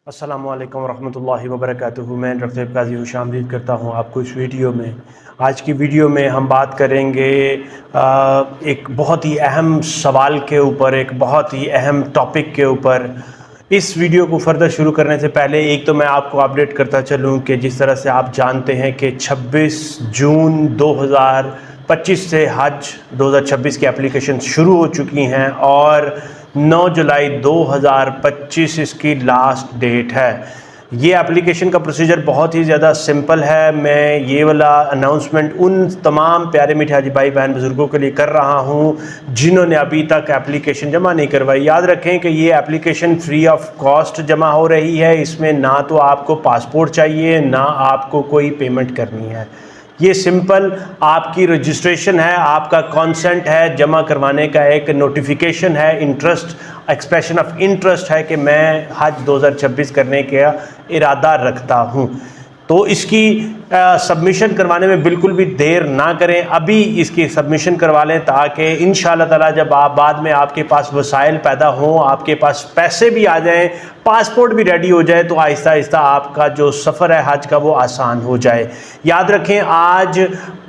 अस्सलामुअलैकुम रहमतुल्लाहि व बरकातुहू। मैं डॉक्टर काजी खुशामदीद करता हूँ आपको इस वीडियो में। आज की वीडियो में हम बात करेंगे एक बहुत ही अहम सवाल के ऊपर, एक बहुत ही अहम टॉपिक के ऊपर। इस वीडियो को फर्दर शुरू करने से पहले एक तो मैं आपको अपडेट करता चलूँ कि जिस तरह से आप जानते हैं कि 26 जून 2025 से हज 2026 की एप्लीकेशन शुरू हो चुकी हैं और 9 जुलाई 2025 इसकी लास्ट डेट है। ये एप्लीकेशन का प्रोसीजर बहुत ही ज़्यादा सिंपल है। मैं ये वाला अनाउंसमेंट उन तमाम प्यारे मीठे हाजी भाई बहन बुज़ुर्गों के लिए कर रहा हूँ जिन्होंने अभी तक एप्लीकेशन जमा नहीं करवाई। याद रखें कि ये एप्लीकेशन फ्री ऑफ कॉस्ट जमा हो रही है। इसमें ना तो आपको पासपोर्ट चाहिए, ना आपको कोई पेमेंट करनी है। ये सिंपल आपकी रजिस्ट्रेशन है, आपका कंसेंट है, जमा करवाने का एक नोटिफिकेशन है, इंटरेस्ट, एक्सप्रेशन ऑफ इंटरेस्ट है कि मैं हज 2026 करने का इरादा रखता हूँ। तो इसकी सबमिशन करवाने में बिल्कुल भी देर ना करें, अभी इसकी सबमिशन करवा लें ताकि इंशाअल्लाह ताला जब आप बाद में आपके पास वसाइल पैदा हों, आपके पास पैसे भी आ जाएं, पासपोर्ट भी रेडी हो जाए, तो आहिस्ता आहिस्ता आपका जो सफ़र है हज का वो आसान हो जाए। याद रखें आज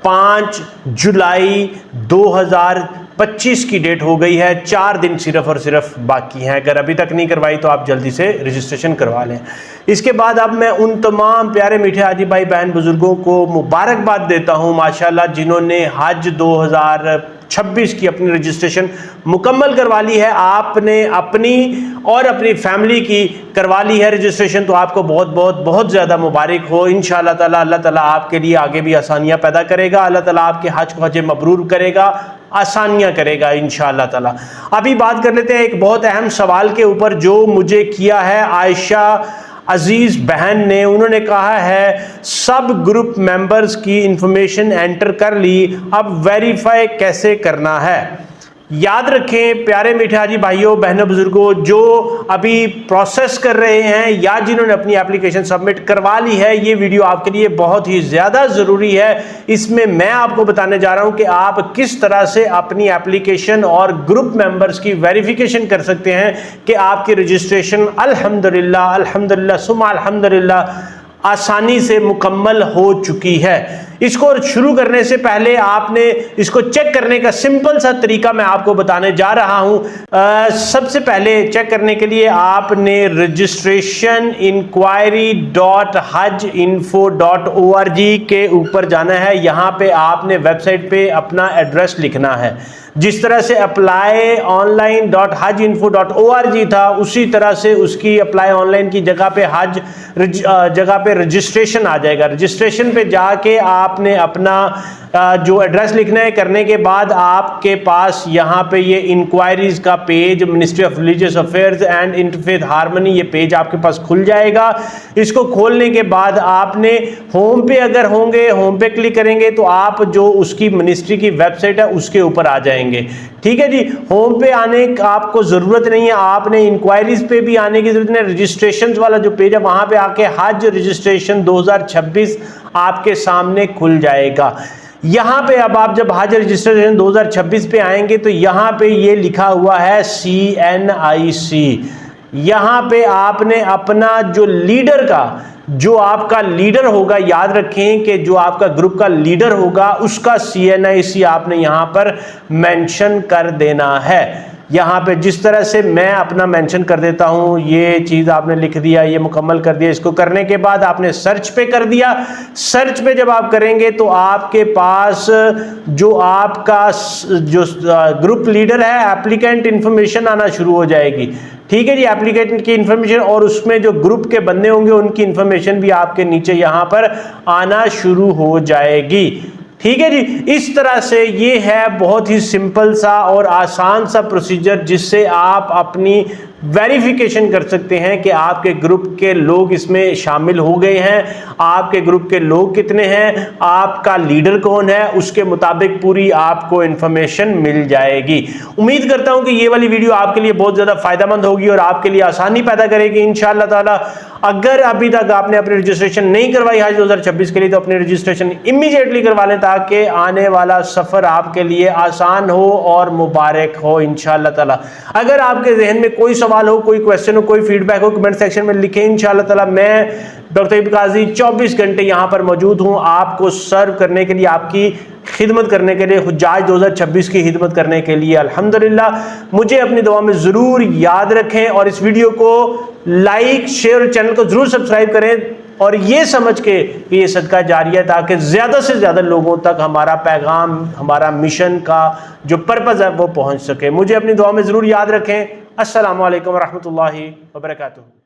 5 जुलाई 2025 की डेट हो गई है। 4 दिन सिर्फ और सिर्फ बाकी हैं। अगर अभी तक नहीं करवाई तो आप जल्दी से रजिस्ट्रेशन करवा लें। इसके बाद अब मैं उन तमाम प्यारे मीठे हाजी भाई बहन बुजुर्गों को मुबारकबाद देता हूं माशाल्लाह जिन्होंने हज 2026 की अपनी रजिस्ट्रेशन मुकम्मल करवा ली है। आपने अपनी और अपनी फैमिली की करवा ली है रजिस्ट्रेशन, तो आपको बहुत बहुत बहुत ज़्यादा मुबारक हो। इंशाअल्लाह ताला अल्लाह ताला आपके लिए आगे भी आसानियाँ पैदा करेगा। अल्लाह ताला आपके हज को हज मबरूर करेगा, आसानियाँ करेगा इंशाअल्लाह ताला। अभी बात कर लेते हैं एक बहुत अहम सवाल के ऊपर जो मुझे किया है आयशा अजीज़ बहन ने। उन्होंने कहा है सब ग्रुप मेंबर्स की इंफॉर्मेशन एंटर कर ली, अब वेरीफाई कैसे करना है। याद रखें प्यारे मीठे हाजी भाइयों बहनों बुजुर्गों, जो अभी प्रोसेस कर रहे हैं या जिन्होंने अपनी एप्लीकेशन सबमिट करवा ली है, ये वीडियो आपके लिए बहुत ही ज़्यादा ज़रूरी है। इसमें मैं आपको बताने जा रहा हूं कि आप किस तरह से अपनी एप्लीकेशन और ग्रुप मेंबर्स की वेरिफिकेशन कर सकते हैं कि आपकी रजिस्ट्रेशन अल्हम्दुलिल्लाह अल्हम्दुलिल्लाह सुम्मा अल्हम्दुलिल्लाह आसानी से मुकम्मल हो चुकी है। इसको शुरू करने से पहले आपने इसको चेक करने का सिंपल सा तरीका मैं आपको बताने जा रहा हूं। सबसे पहले चेक करने के लिए आपने रजिस्ट्रेशन inquiry.hajinfo.org के ऊपर जाना है। यहां पे आपने वेबसाइट पे अपना एड्रेस लिखना है। जिस तरह से अप्लाई ऑनलाइन.hajinfo.org था, उसी तरह से उसकी अप्लाई ऑनलाइन की जगह पे हज जगह पे रजिस्ट्रेशन आ जाएगा। रजिस्ट्रेशन पे जाके आपने अपना जो एड्रेस लिखना है, करने के बाद आपके पास यहाँ पे ये इंक्वायरीज का page, ministry of religious affairs and interfaith harmony, ये पेज आपके पास खुल जाएगा। इसको खोलने के बाद आपने होम पे अगर होंगे, होम पे क्लिक करेंगे तो आप जो उसकी मिनिस्ट्री की वेबसाइट है उसके ऊपर आ जाएंगे। ठीक है जी, होम पे आने का आपको जरूरत नहीं है, आपने इंक्वायरीज पे भी आने की जरूरत नहीं। रजिस्ट्रेशन वाला जो पेज है वहां पे आके हज रजिस्ट्रेशन 2026 आपके सामने खुल जाएगा। यहां पे अब आप जब हज रजिस्ट्रेशन 2026 पे आएंगे तो यहां पे ये लिखा हुआ है CNIC। यहां पे आपने अपना जो लीडर का, जो आपका लीडर होगा, याद रखें कि जो आपका ग्रुप का लीडर होगा उसका CNIC आपने यहां पर मेंशन कर देना है। यहाँ पे जिस तरह से मैं अपना मेंशन कर देता हूँ, ये चीज़ आपने लिख दिया, ये मुकम्मल कर दिया। इसको करने के बाद आपने सर्च पे कर दिया। सर्च पे जब आप करेंगे तो आपके पास जो आपका जो ग्रुप लीडर है, एप्लीकेंट इन्फॉर्मेशन आना शुरू हो जाएगी। ठीक है जी, एप्लीकेंट की इन्फॉर्मेशन और उसमें जो ग्रुप के बंदे होंगे उनकी इन्फॉर्मेशन भी आपके नीचे यहाँ पर आना शुरू हो जाएगी। ठीक है जी, इस तरह से ये है बहुत ही सिंपल सा और आसान सा प्रोसीजर जिससे आप अपनी वेरिफिकेशन कर सकते हैं कि आपके ग्रुप के लोग इसमें शामिल हो गए हैं, आपके ग्रुप के लोग कितने हैं, आपका लीडर कौन है, उसके मुताबिक पूरी आपको इंफॉर्मेशन मिल जाएगी। उम्मीद करता हूं कि ये वाली वीडियो आपके लिए बहुत ज़्यादा फायदेमंद होगी और आपके लिए आसानी पैदा करेगी इंशाअल्लाह ताला। अगर अभी तक आपने अपनी रजिस्ट्रेशन नहीं करवाई हज 2026 के लिए तो अपनी रजिस्ट्रेशन इमीडिएटली करवा लें ताकि आने वाला सफ़र आपके लिए आसान हो और मुबारक हो इंशाअल्लाह ताला। अगर आपके जहन में कोई सवाल हो, कोई क्वेश्चन हो, कोई फीडबैक हो, कमेंट सेक्शन में लिखें। इंशाअल्लाह ताला मैं डॉक्टर तैयब काजी 24 घंटे यहाँ पर मौजूद हूँ आपको सर्व करने के लिए, आपकी खिदमत करने के लिए, हुज्जाज 2026 की खिदमत करने के लिए। अल्हम्दुलिल्लाह, मुझे अपनी दुआ में ज़रूर याद रखें और इस वीडियो को लाइक, शेयर और चैनल को ज़रूर सब्सक्राइब करें और ये समझ के कि ये सदका जारिया, ताकि ज़्यादा से ज़्यादा लोगों तक हमारा पैगाम, हमारा मिशन का जो पर्पज़ है वो पहुँच सके। मुझे अपनी दुआ में ज़रूर याद रखें। अस्सलामु अलैकुम व रहमतुल्लाहि व बरकातुहू।